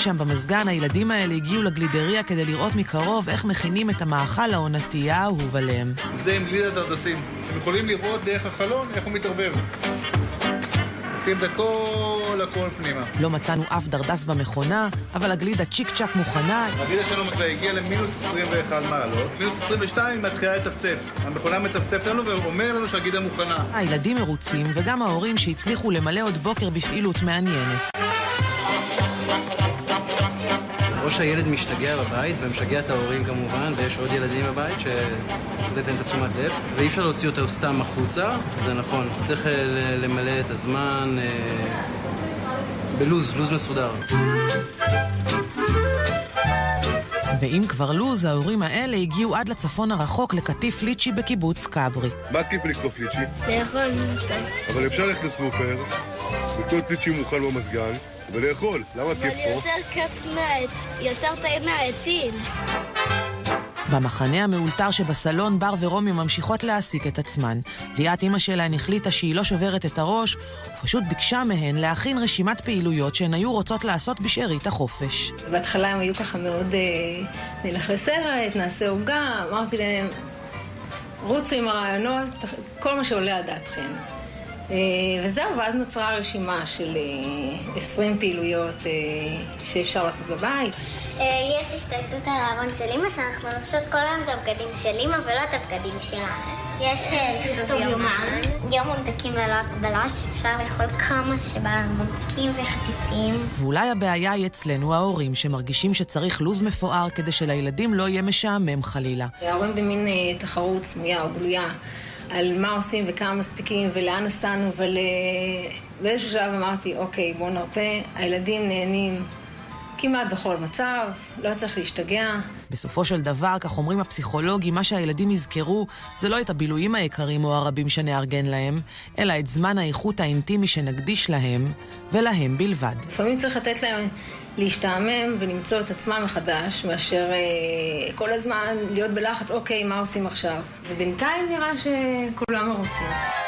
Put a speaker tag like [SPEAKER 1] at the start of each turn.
[SPEAKER 1] שם במסגן, הילדים האלה הגיעו לגלידריה כדי לראות מקרוב איך מכינים את המאכל העונתי האהוב עליהם.
[SPEAKER 2] זה עם גלידת דרדסים. אתם יכולים לראות דרך החלון איך הוא מתערבב. שים את הכל פנימה.
[SPEAKER 1] לא מצאנו אף דרדס במכונה, אבל הגלידה צ'יק צ'ק מוכנה.
[SPEAKER 2] הגלידה שלנו הגיעה למינוס 21 מעלות. מינוס 22 מתחילה לצפצף. המכונה מצפצפת לנו ואומר לנו שהגלידה מוכנה.
[SPEAKER 1] הילדים מרוצים וגם ההורים שהצליחו למלא עוד בוקר בפעילות מעניינת.
[SPEAKER 3] או שהילד משתגע בבית, ומשגע את ההורים כמובן, ויש עוד ילדים בבית שצריך לתת את תשומת לב, ואי אפשר להוציא אותו סתם החוצה, זה נכון. צריך למלא את הזמן בלוז מסודר.
[SPEAKER 1] ואם כבר לוז, ההורים האלה הגיעו עד לצפון הרחוק לקטיף ליצ'י בקיבוץ כברי.
[SPEAKER 4] מה כיף לקטוף ליצ'י?
[SPEAKER 5] לאכול.
[SPEAKER 4] אבל אפשר ללכת לסופר, לקטוף ליצ'י מוכן במסגן, ולאכול. למה כיף פה?
[SPEAKER 5] אבל יותר כיף יותר טעים מהעצים.
[SPEAKER 1] במחנה המאולתר שבסלון, בר ורומי ממשיכות להעסיק את עצמן. ליאת אמא שלהן החליטה שהיא לא שוברת את הראש, ופשוט ביקשה מהן להכין רשימת פעילויות שהן היו רוצות לעשות בשארית החופש.
[SPEAKER 6] בהתחלה הם היו ככה מאוד נלך לסרט, נעשה עוגה, אמרתי להם, רוצו עם הרעיונות, כל מה שעולה על דעתכם. וזהו, ואז נוצרה רשימה של 20 פעילויות שאפשר לעשות בבית.
[SPEAKER 5] יש השתלטות על הארון של אמא, שאנחנו לובשות כל היום את הבגדים של אמא ולא את הבגדים שלה. יש לכתוב יומן. יום ממתקים ללא הקבלה, שאפשר לאכול כמה שבא לנו ממתקים וחטיפים.
[SPEAKER 1] ואולי הבעיה היא אצלנו ההורים, שמרגישים שצריך לוז מפואר כדי שלילדים לא יהיה משעמם חלילה.
[SPEAKER 6] ההורים במין תחרות סמויה או גלויה. על מה עושים וכמה מספיקים ולאן נסענו, באיזשהו שלב אמרתי, אוקיי, בואו נרפה, הילדים נהנים כמעט בכל מצב, לא צריך להשתגע.
[SPEAKER 1] בסופו של דבר, כך אומרים הפסיכולוגים, מה שהילדים יזכרו זה לא את הבילויים היקרים או הרבים שנארגן להם, אלא את זמן האיכות האינטימי שנקדיש להם, ולהם בלבד. לפעמים צריך לתת להם להשתעמם ולמצוא את עצמם מחדש, מאשר כל הזמן להיות בלחץ, אוקיי, מה עושים עכשיו? ובינתיים נראה שכולם מרוצים.